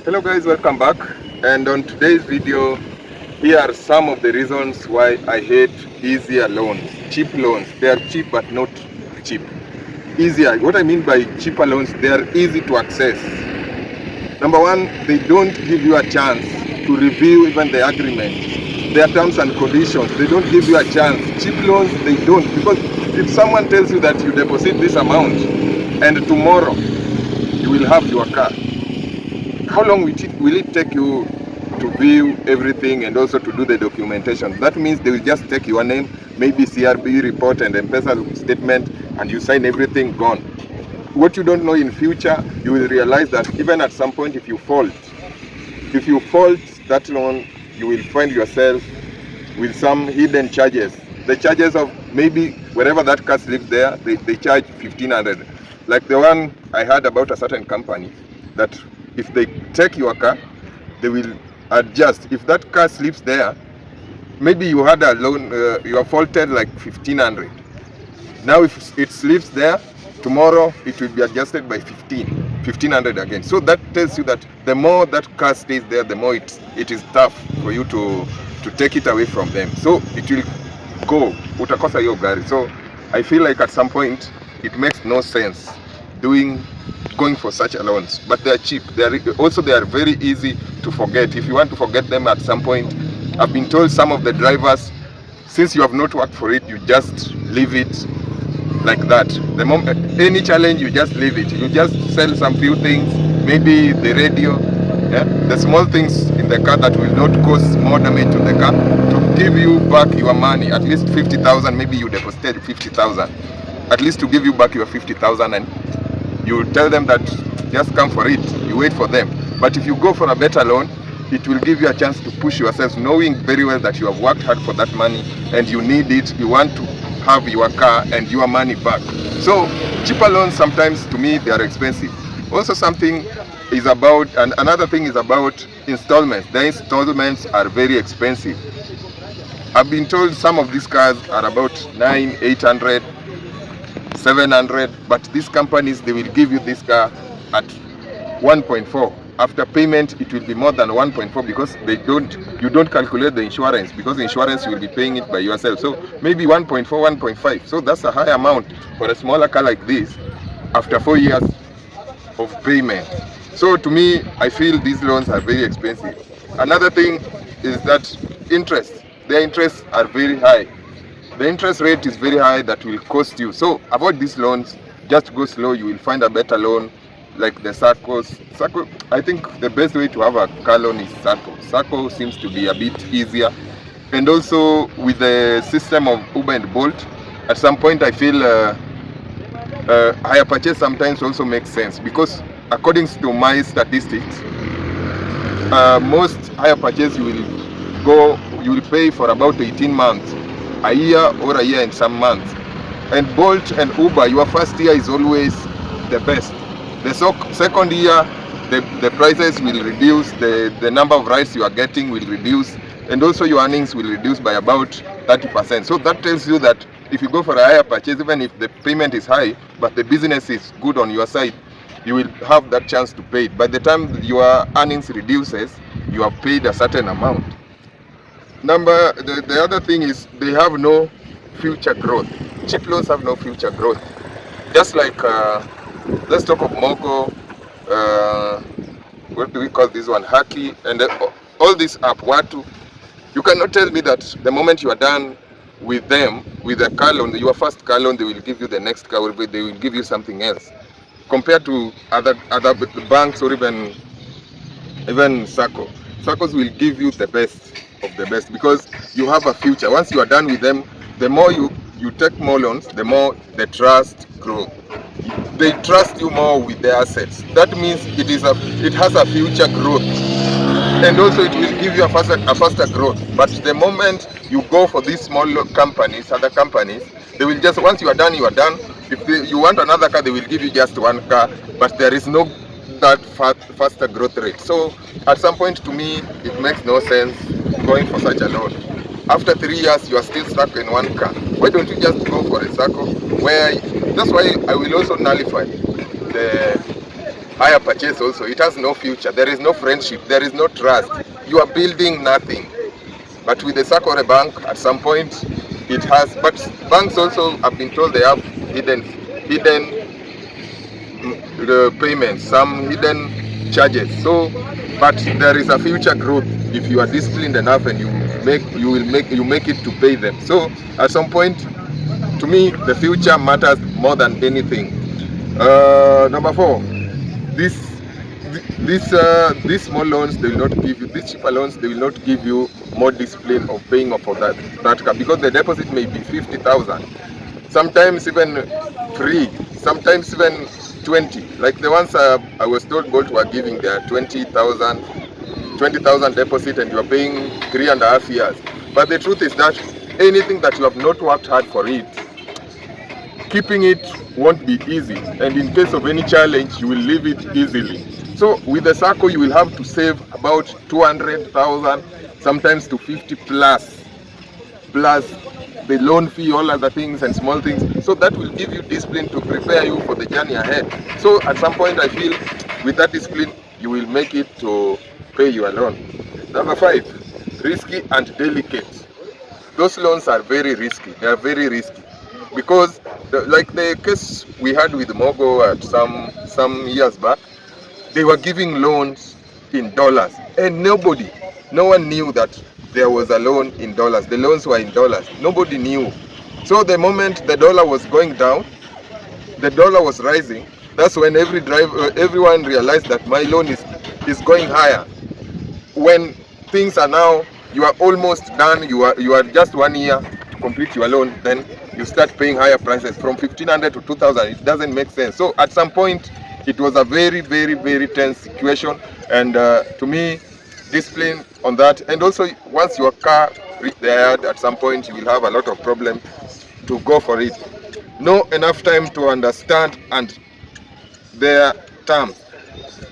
Hello guys, welcome back. And on today's video, here are some of the reasons why I hate easier loans, cheap loans. They are cheap but not cheap. Easier, what I mean by cheaper loans, they are easy to access. Number one, they don't give you a chance to review even the agreement, their terms and conditions. They don't give you a chance. Cheap loans, they don't. Because if someone tells you that you deposit this amount and tomorrow you will have your car, how long will it take you to view everything and also to do the documentation? That means they will just take your name, maybe CRB report and M-Pesa statement, and you sign everything, gone. What you don't know in future, you will realize that even at some point, if you fault that loan, you will find yourself with some hidden charges. The charges of maybe wherever that car lives there, they charge 1,500. Like the one I heard about a certain company, that if they take your car, they will adjust. If that car sleeps there, maybe you had a loan, you are faulted like 1,500. Now if it sleeps there, tomorrow it will be adjusted by 1,500 again. So that tells you that the more that car stays there, the more it is tough for you to take it away from them. So it will go, utakosa hiyo gari. So I feel like at some point it makes no sense going for such loans, but they are cheap. They are very easy to forget. If you want to forget them at some point, I've been told some of the drivers, since you have not worked for it, you just leave it like that. The moment any challenge, you just leave it. You just sell some few things, maybe the radio, the small things in the car that will not cause more damage to the car, to give you back your money, at least 50,000. Maybe you deposited 50,000, at least to give you back your 50,000, and you tell them that just come for it, you wait for them. But if you go for a better loan, it will give you a chance to push yourself, knowing very well that you have worked hard for that money and you need it. You want to have your car and your money back. So cheaper loans, sometimes to me, they are expensive. Also something is about, and another thing is about installments. The installments are very expensive. I've been told some of these cars are about 900, 800, 700, but these companies, they will give you this car at 1.4. After payment, it will be more than 1.4 because you don't calculate the insurance, because the insurance you will be paying it by yourself. So maybe 1.4, 1.5. So that's a high amount for a smaller car like this after 4 years of payment. So to me, I feel these loans are very expensive. Another thing is that interest. Their interests are very high. The interest rate is very high, that will cost you. So avoid these loans. Just go slow. You will find a better loan, like the SACCOs. SACCO, I think the best way to have a car loan is SACCO. SACCO seems to be a bit easier. And also with the system of Uber and Bolt, at some point I feel hire purchase sometimes also makes sense, because according to my statistics, most hire purchase you will pay for about 18 months, a year or a year and some months. And Bolt and Uber, your first year is always the best. The second year, the prices will reduce, the number of rides you are getting will reduce, and also your earnings will reduce by about 30%. So that tells you that if you go for a higher purchase, even if the payment is high, but the business is good on your side, you will have that chance to pay it. By the time your earnings reduces, you have paid a certain amount. The other thing is they have no future growth. Cheap loans have no future growth. Just like, let's talk of Mogo, what do we call this one, Haki, and all this app, Watu. You cannot tell me that the moment you are done with them, with a car loan, your first car loan, they will give you the next car, they will give you something else. Compared to other banks or even SACCO. SACCOs will give you the best of the best, because you have a future. Once you are done with them, the more you take more loans, the more the trust grows. They trust you more with their assets. That means it has a future growth, and also it will give you a faster growth. But the moment you go for these small companies, other companies, they will just, once you are done, you are done. If you want another car, they will give you just one car, but there is no that faster growth rate. So at some point, to me, it makes no sense going for such a loan. After 3 years, you are still stuck in one car. Why don't you just go for a SACCO? That's why I will also nullify hire purchase also, it has no future. There is no friendship, there is no trust. You are building nothing. But with the Sacco or a bank, at some point, it has. But banks also have been told they have hidden payments, some hidden charges. So, but there is a future growth if you are disciplined enough and you make it to pay them. So, at some point, to me, the future matters more than anything. Number 4, these small loans, they will not give you, these cheaper loans, they will not give you more discipline of paying off for that car, because the deposit may be 50,000, sometimes even free, sometimes even 20. Like the ones I was told Bolt were giving their 20,000 deposit, and you are paying 3.5 years. But the truth is that anything that you have not worked hard for it, keeping it won't be easy, and in case of any challenge, you will leave it easily. So with the Sacco, you will have to save about 200,000, sometimes to 50 plus the loan fee, all other things and small things. So that will give you discipline to prepare you for the journey ahead. So at some point, I feel with that discipline, you will make it to pay your loan. Number 5, risky and delicate. Those loans are very risky. They are very risky because, like the case we had with Mogo at some years back, they were giving loans in dollars, and no one knew that there was a loan in dollars. The loans were in dollars. Nobody knew. So the moment the dollar was going down, the dollar was rising. That's when everyone realized that my loan is going higher. When things are now, you are almost done. You are just 1 year to complete your loan. Then you start paying higher prices from 1,500 to 2,000. It doesn't make sense. So at some point, it was a very, very, very tense situation. And to me, discipline on that, and also once your car reaches the yard, at some point you will have a lot of problems to go for it. Know enough time to understand and their terms.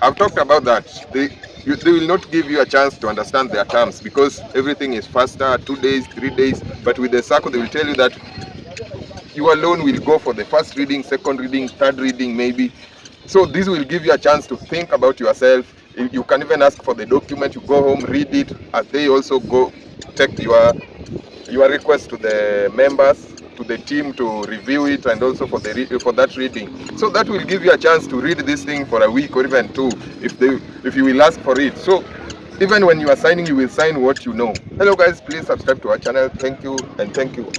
I've talked about that. They will not give you a chance to understand their terms because everything is faster, 2 days, 3 days. But with the Sacco, they will tell you that your loan will go for the first reading, second reading, third reading maybe. So this will give you a chance to think about yourself. You can even ask for the document. You go home, read it, as they also go take your request to the members, to the team to review it, and also for that reading. So that will give you a chance to read this thing for a week or even 2 if you will ask for it. So even when you are signing, you will sign what you know. Hello guys, please subscribe to our channel. Thank you and thank you.